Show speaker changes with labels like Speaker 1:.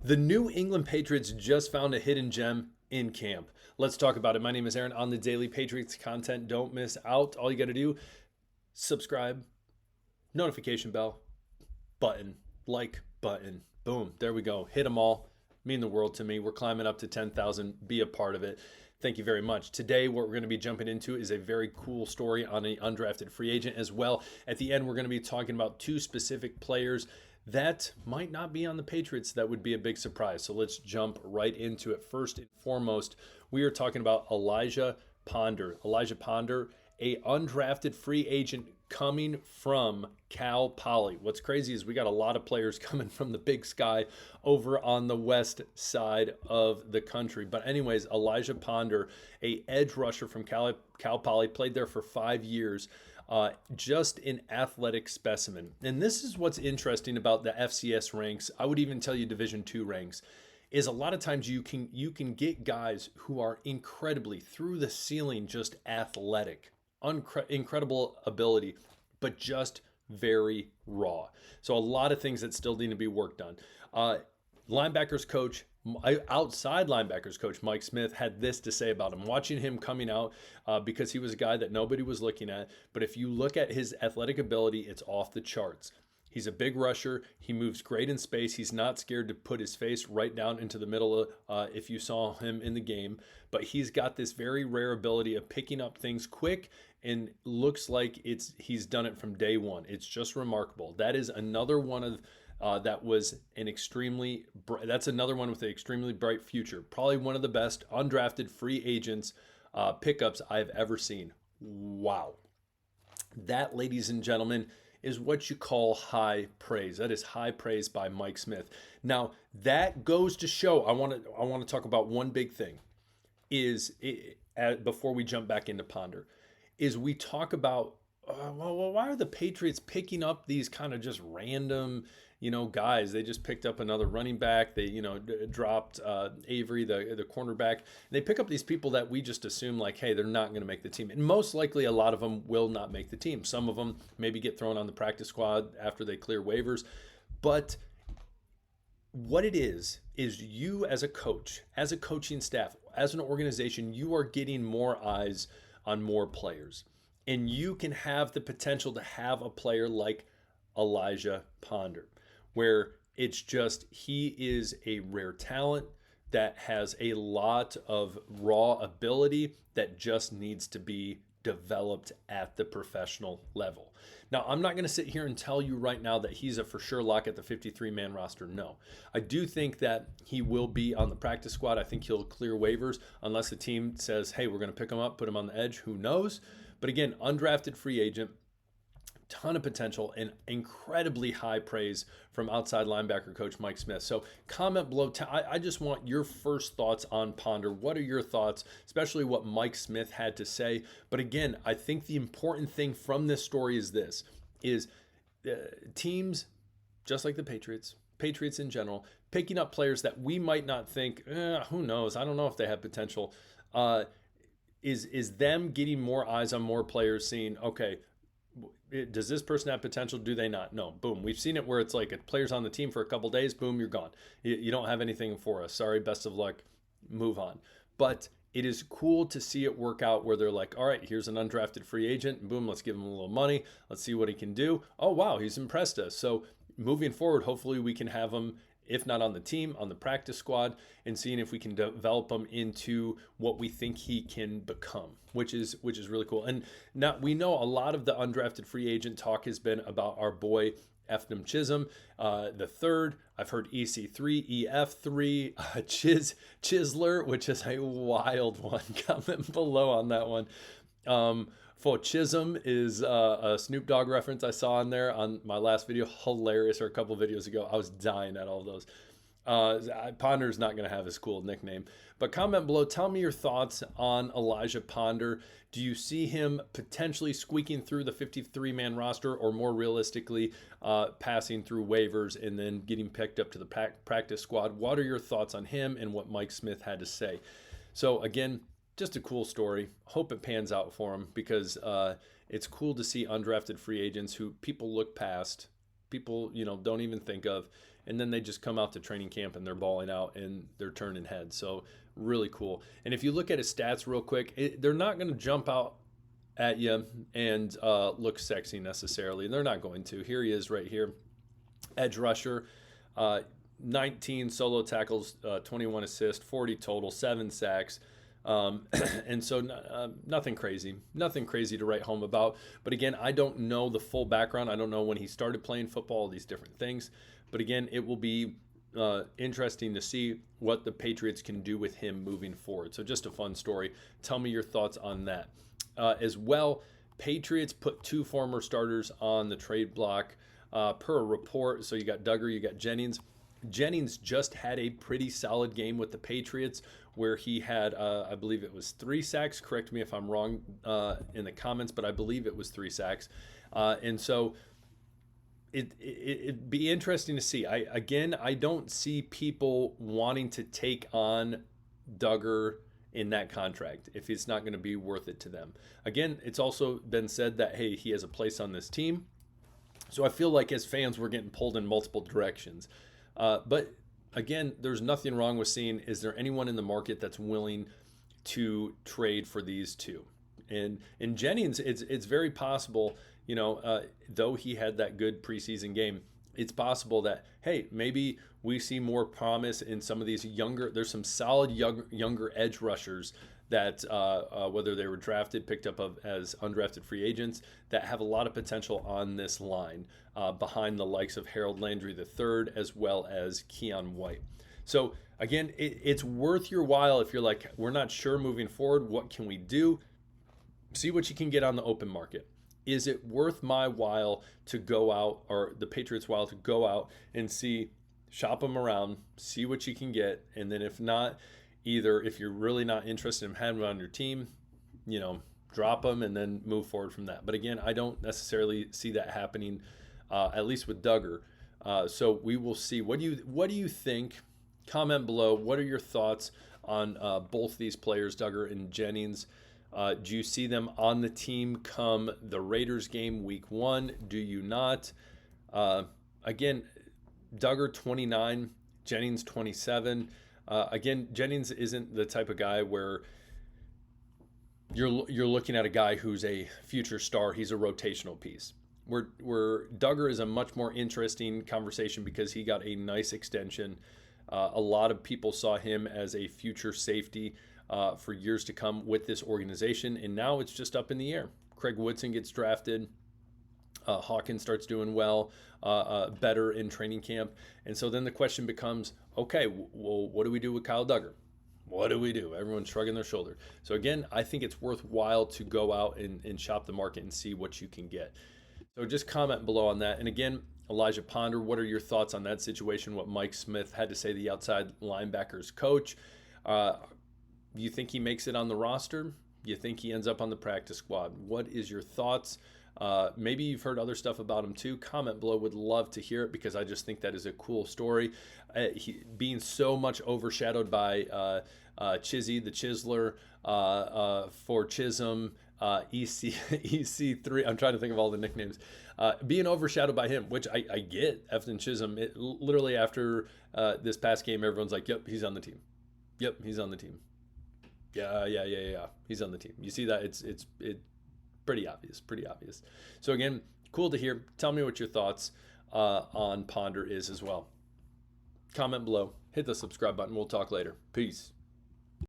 Speaker 1: The New England Patriots just found a hidden gem in camp. Let's talk about it. My name is Aaron on the Daily Patriots content. Don't miss out. All you got to do, subscribe, notification bell, button, like button. Boom. There we go. Hit them all. Mean the world to me. We're climbing up to 10,000. Be a part of it. Thank you very much. Today, what we're going to be jumping into is a very cool story on an undrafted free agent as well. At the end, we're going to be talking about two specific players that might not be on the Patriots. That would be a big surprise. So let's jump right into it. First and foremost, we are talking about Elijah Ponder. Elijah Ponder, a undrafted free agent coming from Cal Poly. What's crazy is we got a lot of players coming from the Big Sky over on the west side of the country. But anyways, Elijah Ponder, a edge rusher from Cal Poly, played there for 5 years. Just an athletic specimen. And this is what's interesting about the FCS ranks. I would even tell you Division II ranks is a lot of times you can get guys who are incredibly through the ceiling, just athletic, incredible ability, but just very raw. So a lot of things that still need to be worked on. Linebackers coach, outside linebackers coach Mike Smith had this to say about him. Watching him coming out, because he was a guy that nobody was looking at. But if you look at his athletic ability, it's off the charts. He's a big rusher. He moves great in space. He's not scared to put his face right down into the middle of, if you saw him in the game. But he's got this very rare ability of picking up things quick, and looks like he's done it from day one. It's just remarkable. That is another one of that's another one with an extremely bright future. Probably one of the best undrafted free agents pickups I've ever seen. Wow. That, ladies and gentlemen, is what you call high praise. That is high praise by Mike Smith. Now, that goes to show, I want to talk about one big thing before we jump back into Ponder, is we talk about, well, why are the Patriots picking up these kind of just random, guys? They just picked up another running back. They, dropped Avery, the cornerback. They pick up these people that we just assume like, hey, they're not going to make the team. And most likely a lot of them will not make the team. Some of them maybe get thrown on the practice squad after they clear waivers. But what it is you as a coach, as a coaching staff, as an organization, you are getting more eyes on more players. And you can have the potential to have a player like Elijah Ponder, where it's just he is a rare talent that has a lot of raw ability that just needs to be developed at the professional level. Now, I'm not going to sit here and tell you right now that he's a for sure lock at the 53-man roster. No. I do think that he will be on the practice squad. I think he'll clear waivers unless the team says, hey, we're going to pick him up, put him on the edge. Who knows? But again, undrafted free agent, ton of potential, and incredibly high praise from outside linebacker coach Mike Smith. So comment below. I just want your first thoughts on Ponder. What are your thoughts, especially what Mike Smith had to say? But again, I think the important thing from this story is teams, just like the Patriots in general, picking up players that we might not think, who knows? I don't know if they have potential. Is them getting more eyes on more players, seeing, okay, does this person have potential? Do they not? No. Boom. We've seen it where it's like a player's on the team for a couple days. Boom, you're gone. You don't have anything for us. Sorry, best of luck. Move on. But it is cool to see it work out where they're like, all right, here's an undrafted free agent. And boom, let's give him a little money. Let's see what he can do. Oh, wow, he's impressed us. So moving forward, hopefully we can have him, if not on the team, on the practice squad, and seeing if we can develop him into what we think he can become, which is really cool. And now we know a lot of the undrafted free agent talk has been about our boy Efnum Chisholm, the third. I've heard EC3, EF3, Chisler, which is a wild one. Comment below on that one. For Chisholm is a Snoop Dogg reference I saw on there on my last video. Hilarious, or a couple videos ago. I was dying at all of those. Ponder's not going to have his cool nickname. But comment below. Tell me your thoughts on Elijah Ponder. Do you see him potentially squeaking through the 53-man roster, or more realistically, passing through waivers and then getting picked up to the practice squad? What are your thoughts on him and what Mike Smith had to say? So again, just a cool story. Hope it pans out for him, because it's cool to see undrafted free agents who people look past, people don't even think of, and then they just come out to training camp and they're balling out and they're turning heads. So really cool. And if you look at his stats real quick, they're not going to jump out at you and look sexy necessarily. They're not going to. Here he is right here. Edge rusher, 19 solo tackles, 21 assists, 40 total, 7 sacks. And so nothing crazy to write home about. But again, I don't know the full background. I don't know when he started playing football, these different things. But again, it will be interesting to see what the Patriots can do with him moving forward. So just a fun story. Tell me your thoughts on that. As well, Patriots put 2 former starters on the trade block per a report. So you got Duggar, you got Jennings. Jennings just had a pretty solid game with the Patriots where he had, I believe it was 3 sacks. Correct me if I'm wrong in the comments, but I believe it was 3 sacks. And so it'd be interesting to see. I don't see people wanting to take on Duggar in that contract if it's not going to be worth it to them. Again, it's also been said that, hey, he has a place on this team. So I feel like as fans, we're getting pulled in multiple directions. But again, there's nothing wrong with seeing, is there anyone in the market that's willing to trade for these two? And in Jennings, it's very possible, though he had that good preseason game, it's possible that, hey, maybe we see more promise in some of these younger, there's some solid younger edge rushers that whether they were drafted, picked up as undrafted free agents, that have a lot of potential on this line behind the likes of Harold Landry III as well as Keon White. So again, it's worth your while if you're like, we're not sure moving forward, what can we do? See what you can get on the open market. Is it worth my while to go out, or the Patriots' while to go out and shop them around, see what you can get, and then if not, either if you're really not interested in having them on your team, drop them and then move forward from that. But again, I don't necessarily see that happening, at least with Duggar. So we will see. What do you think? Comment below. What are your thoughts on both these players, Duggar and Jennings? Do you see them on the team come the Raiders game week 1? Do you not? Again, Duggar 29, Jennings 27. Again, Jennings isn't the type of guy where you're looking at a guy who's a future star. He's a rotational piece. Where Duggar is a much more interesting conversation because he got a nice extension. A lot of people saw him as a future safety for years to come with this organization, and now it's just up in the air. Craig Woodson gets drafted. Hawkins starts doing well, better in training camp. And so then the question becomes, okay, well, what do we do with Kyle Duggar? What do we do? Everyone's shrugging their shoulder. So again, I think it's worthwhile to go out and shop the market and see what you can get. So just comment below on that. And again, Elijah Ponder, what are your thoughts on that situation? What Mike Smith had to say, the outside linebackers coach? You think he makes it on the roster? You think he ends up on the practice squad? What is your thoughts? Maybe you've heard other stuff about him too. Comment below. Would love to hear it because I just think that is a cool story. Being so much overshadowed by Chizzy the Chiseler for Chisholm, EC3. I'm trying to think of all the nicknames. Being overshadowed by him, which I get. Efton Chisholm. Literally after this past game, everyone's like, "Yep, he's on the team. Yep, he's on the team. Yeah. He's on the team." You see that? It's pretty obvious. So again, cool to hear. Tell me what your thoughts on Ponder is as well. Comment below. Hit the subscribe button. We'll talk later. Peace.